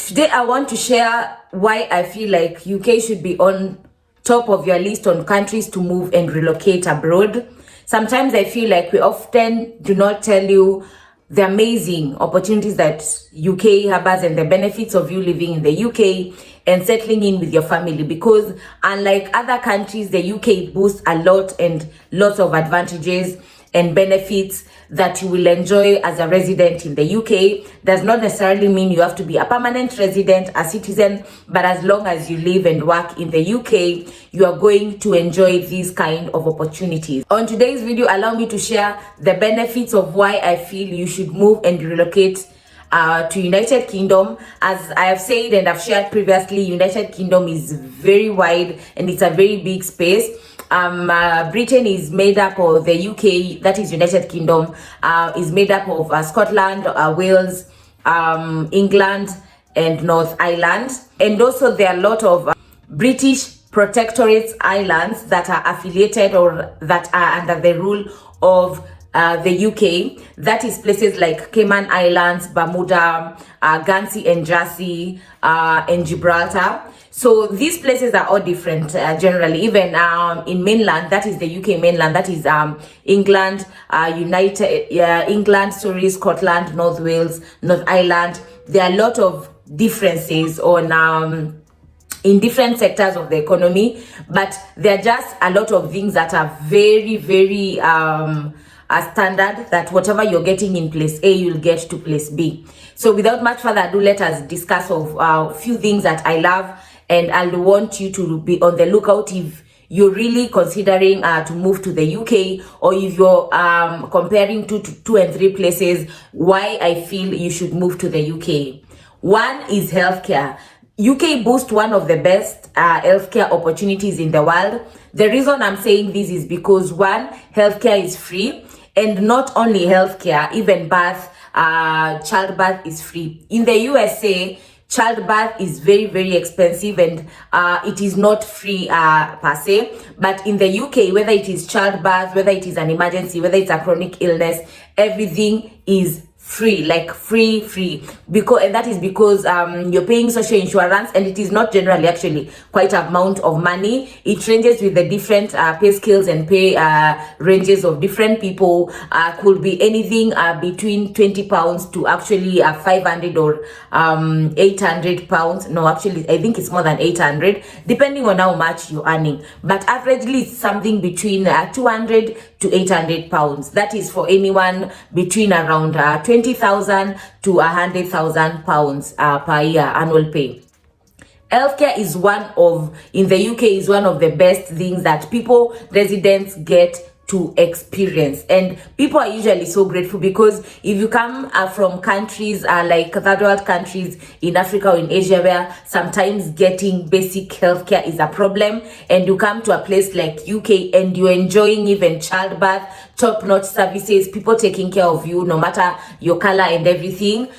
Today I want to share why I feel like UK should be on top of your list on countries to move and relocate abroad. Sometimes I feel like we often do not tell you the amazing opportunities that UK harbors and the benefits of you living in the UK and settling in with your family, because unlike other countries, the UK boasts a lot and lots of advantages and benefits that you will enjoy as a resident in the UK. Does not necessarily mean you have to be a permanent resident, a citizen, but as long as you live and work in the UK, you are going to enjoy these kind of opportunities. On today's video, allow me to share the benefits of why I feel you should move and relocate to United Kingdom. As I have said and I've shared previously, United Kingdom is very wide and it's a very big space. Britain is made up of the UK, that is United Kingdom, is made up of Scotland, Wales, England, and North Ireland. And also there are a lot of British protectorate islands that are affiliated or that are under the rule of the UK. That is places like Cayman Islands, Bermuda, Guernsey and Jersey, and Gibraltar. So these places are all different generally. Even in mainland, that is the UK mainland, that is England, Scotland, North Wales, North Ireland. There are a lot of differences on in different sectors of the economy, but there are just a lot of things that are very, very standard, that whatever you're getting in place A, you'll get to place B. So without much further ado, let us discuss of a few things that I love, and I want you to be on the lookout if you're really considering to move to the UK, or if you're comparing two and three places, why I feel you should move to the UK. One is healthcare. UK boasts one of the best healthcare opportunities in the world. The reason I'm saying this is because one, healthcare is free, and not only healthcare, even birth, childbirth is free. In the USA, childbirth is very, very expensive, and it is not free per se. But in the UK, whether it is childbirth, whether it is an emergency, whether it's a chronic illness, everything is free, like free, because, and that is because you're paying social insurance, and it is not generally actually quite an amount of money. It ranges with the different pay scales and pay ranges of different people. Could be anything between £20 to actually 500 or 800 pounds. No, actually I think it's more than 800, depending on how much you're earning, but averagely it's something between 200 to 800 pounds. That is for anyone between around 20,000 to 100,000 pounds per year annual pay. Healthcare is in the UK is one of the best things that residents get to experience, and people are usually so grateful, because if you come from countries like third world countries in Africa or in Asia, where sometimes getting basic healthcare is a problem, and you come to a place like UK and you're enjoying even childbirth, top-notch services, people taking care of you no matter your color and everything,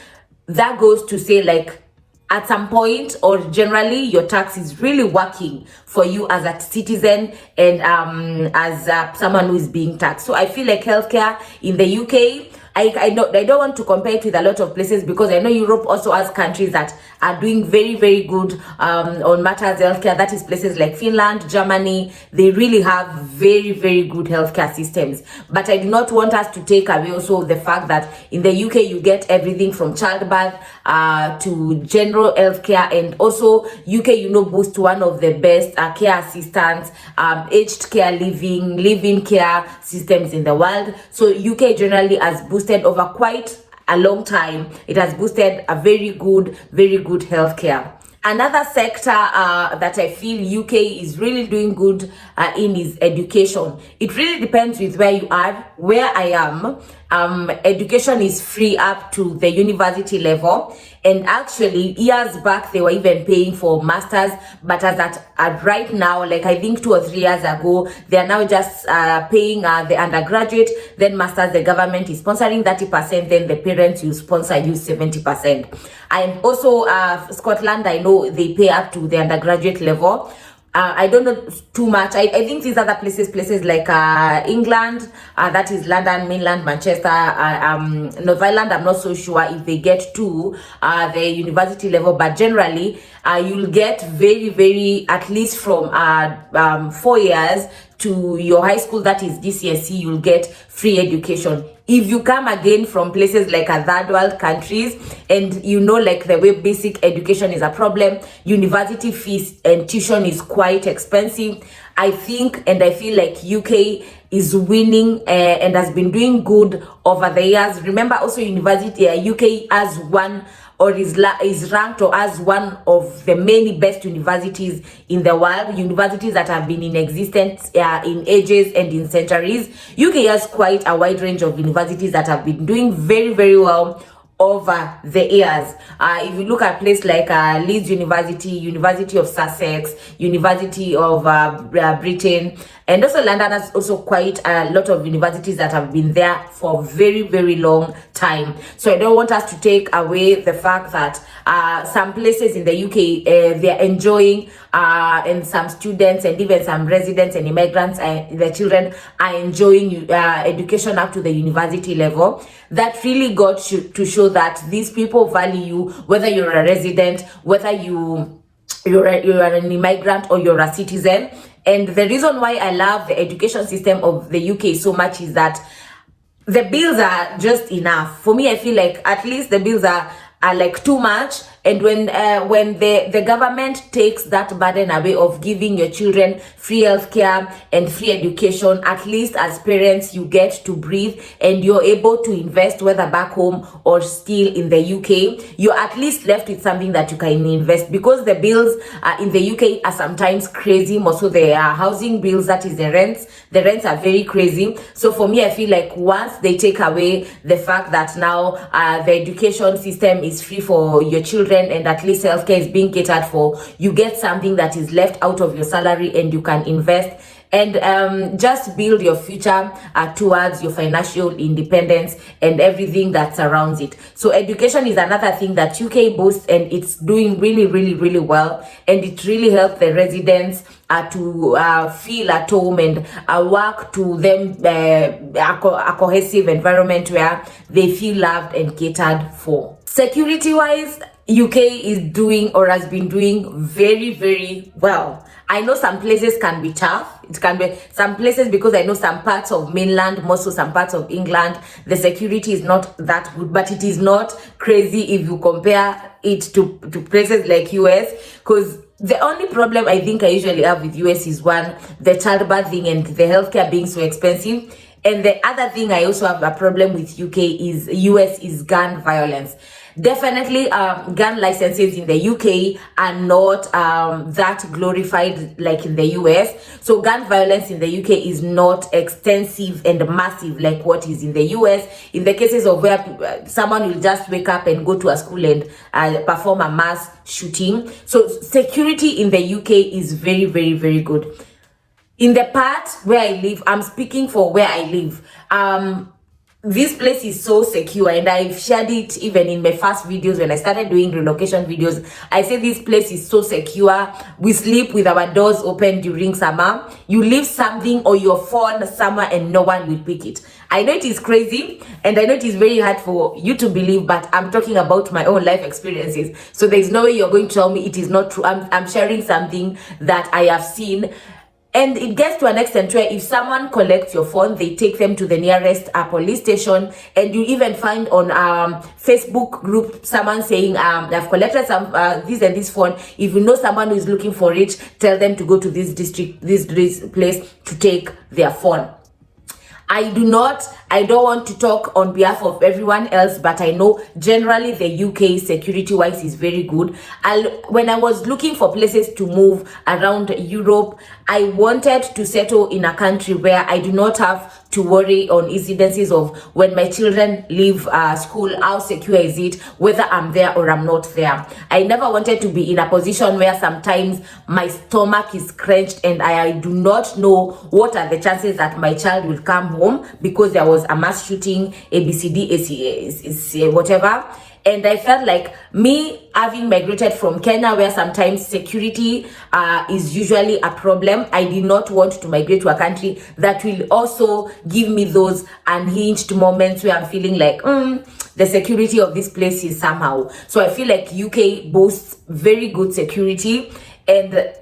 that goes to say, like, at some point, or generally, your tax is really working for you as a citizen and as someone who is being taxed. So I feel like healthcare in the UK, I don't want to compare it with a lot of places, because I know Europe also has countries that are doing very, very good on matters healthcare. That is places like Finland, Germany. They really have very, very good healthcare systems. But I do not want us to take away also the fact that in the UK you get everything from childbirth to general healthcare, and also UK, boasts one of the best care assistants, aged care, living care systems in the world. So UK generally has boosted over quite a long time. It has boosted a very good healthcare. Another sector that I feel UK is really doing good in is education. It really depends with where you are. Where I am, education is free up to the university level, and actually years back they were even paying for masters, but as at right now, like I think 2 or 3 years ago, they are now just paying the undergraduate, then masters. The government is sponsoring 30%, then the parents will sponsor you 70%. And also Scotland, I know they pay up to the undergraduate level. I don't know too much. I think these other places like England, that is London, mainland, Manchester, North Ireland, I'm not so sure if they get to the university level, but generally you'll get very, at least from 4 years to your high school, that is GCSE, you'll get free education. If you come again from places like a third world countries, and you know, like the way basic education is a problem, university fees and tuition is quite expensive. I think and I feel like UK is winning and has been doing good over the years. Remember also university, UK as one, or is ranked or as one of the many best universities in the world, universities that have been in existence in ages and in centuries. UK has quite a wide range of universities that have been doing very well over the years. If you look at places like Leeds University, University of Sussex, University of Britain, and also London has also quite a lot of universities that have been there for very long time. So I don't want us to take away the fact that some places in the UK they're enjoying, and some students and even some residents and immigrants and their children are enjoying education up to the university level. That really got to show that these people value you, whether you're a resident, whether you're an immigrant or you're a citizen. And the reason why I love the education system of the UK so much is that the bills are just enough. For me, I feel like at least the bills are like too much. And when the government takes that burden away of giving your children free healthcare and free education, at least as parents you get to breathe and you're able to invest, whether back home or still in the UK, you're at least left with something that you can invest, because the bills in the UK are sometimes crazy. Most of the housing bills, that is the rents are very crazy. So for me, I feel like once they take away the fact that now the education system is free for your children, and at least healthcare is being catered for, you get something that is left out of your salary and you can invest and just build your future towards your financial independence and everything that surrounds it. So education is another thing that UK boasts, and it's doing really well, and it really helps the residents to feel at home and work to them a cohesive environment where they feel loved and catered for. Security wise, UK is doing or has been doing very well. I know some places can be tough. It can be some places, because I know some parts of mainland, more so some parts of England, the security is not that good, but it is not crazy if you compare it to places like US. Because the only problem I think I usually have with US is, one, the childbirth thing and the healthcare being so expensive. And the other thing I also have a problem with UK is US is gun violence. Definitely gun licenses in the UK are not that glorified like in the US. So gun violence in the UK is not extensive and massive like what is in the US. In the cases of where someone will just wake up and go to a school and perform a mass shooting. So security in the UK is very good. In the part where I live, I'm speaking for where I live, this place is so secure, and I've shared it even in my first videos when I started doing relocation videos. I say this place is so secure. We sleep with our doors open during summer. You leave something or your phone somewhere and no one will pick it. I know it is crazy, and I know it is very hard for you to believe, but I'm talking about my own life experiences. So there's no way you're going to tell me it is not true. I'm sharing something that I have seen. And it gets to an extent where if someone collects your phone, they take them to the nearest police station. And you even find on Facebook group someone saying, I've collected some this and this phone. If you know someone who is looking for it, tell them to go to this district, this place to take their phone. I don't want to talk on behalf of everyone else, but I know generally the UK security wise is very good. When I was looking for places to move around Europe, I wanted to settle in a country where I do not have to worry on incidences of when my children leave school, how secure is it, whether I'm there or I'm not there. I never wanted to be in a position where sometimes my stomach is clenched and I do not know what are the chances that my child will come home because there was a mass shooting, ABCD, whatever. And I felt like me having migrated from Kenya, where sometimes security is usually a problem, I did not want to migrate to a country that will also give me those unhinged moments where I'm feeling like, the security of this place is somehow. So I feel like UK boasts very good security, and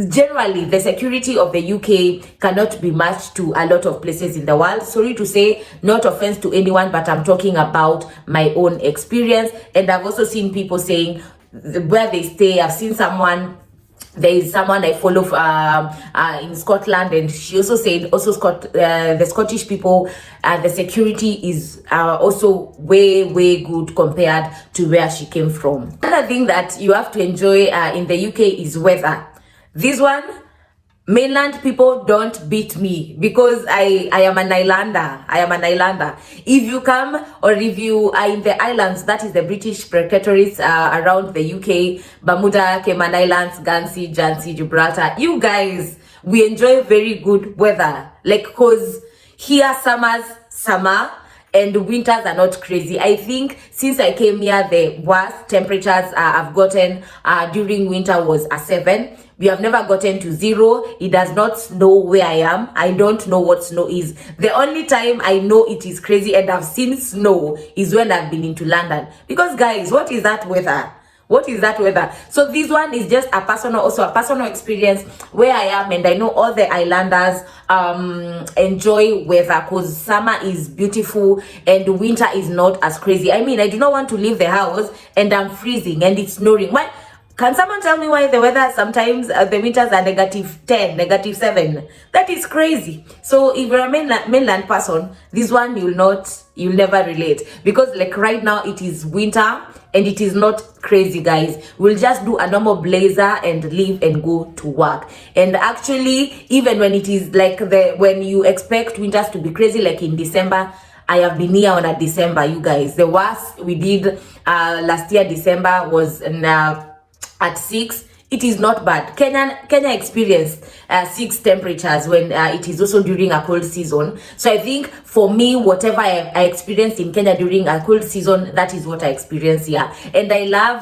generally the security of the UK cannot be matched to a lot of places in the world. Sorry to say, not offense to anyone, but I'm talking about my own experience. And I've also seen people saying where they stay. I've seen there is someone I follow in Scotland, and she also said the Scottish people, the security is also way good compared to where she came from. Another thing that you have to enjoy in the UK is weather. This one, mainland people don't beat me, because I am an islander. If you come, or if you are in the islands, that is the British protectorates around the UK, Bermuda, Cayman Islands, Guernsey, Jersey, Gibraltar, you guys, we enjoy very good weather. Like, cause here summer and winters are not crazy. I think since I came here, the worst temperatures I've gotten during winter was a 7. We have never gotten to 0. It does not snow where I am. I don't know what snow is. The only time I know it is crazy and I've seen snow is when I've been into London. Because guys, what is that weather? What is that weather? So this one is just a personal experience where I am, and I know all the islanders enjoy weather, because summer is beautiful and winter is not as crazy. I mean, I do not want to leave the house and I'm freezing and it's snowing. Why? Can someone tell me why the weather sometimes the winters are -10, -7? That is crazy. So if you're a mainland person, this one you'll never relate, because like right now it is winter and it is not crazy, guys. We'll just do a normal blazer and leave and go to work. And actually, even when it is like when you expect winters to be crazy, like in December, I have been here on a December, you guys. The worst we did last year December was at 6. It is not bad. Kenya experienced 6 temperatures when it is also during a cold season. So I think for me, whatever I experienced in Kenya during a cold season, that is what I experienced here. And I love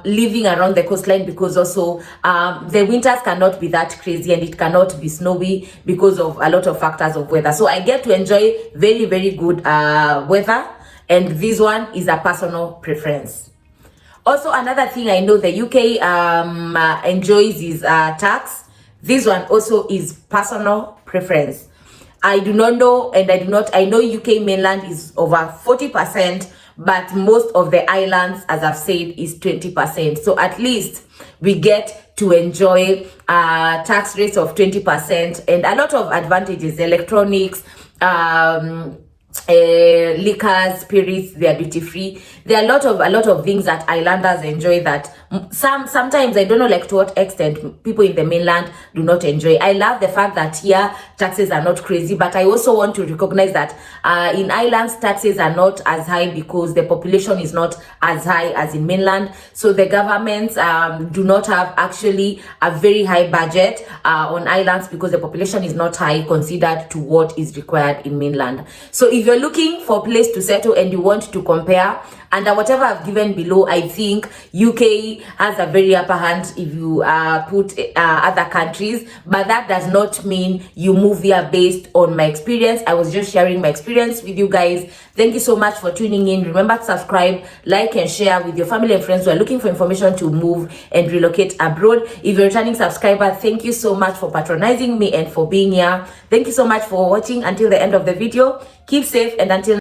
living around the coastline, because also the winters cannot be that crazy and it cannot be snowy because of a lot of factors of weather. So I get to enjoy very good weather, and this one is a personal preference. Also, another thing I know the UK enjoys is tax. This one also is personal preference. I do not know, and I know UK mainland is over 40%, but most of the islands, as I've said, is 20%. So at least we get to enjoy tax rates of 20% and a lot of advantages, electronics, liquors, spirits, they are duty free. There are a lot of things that islanders enjoy that sometimes I don't know like to what extent people in the mainland do not enjoy. I love the fact that here taxes are not crazy, but I also want to recognize that in islands taxes are not as high because the population is not as high as in mainland. So the governments do not have actually a very high budget on islands because the population is not high considered to what is required in mainland. So if you're looking for a place to settle and you want to compare, and whatever I've given below, I think UK has a very upper hand if you put other countries, but that does not mean you move here based on my experience. I was just sharing my experience with you guys. Thank you so much for tuning in. Remember to subscribe, like, and share with your family and friends who are looking for information to move and relocate abroad. If you're a returning subscriber, thank you so much for patronizing me and for being here. Thank you so much for watching until the end of the video. Keep safe, and until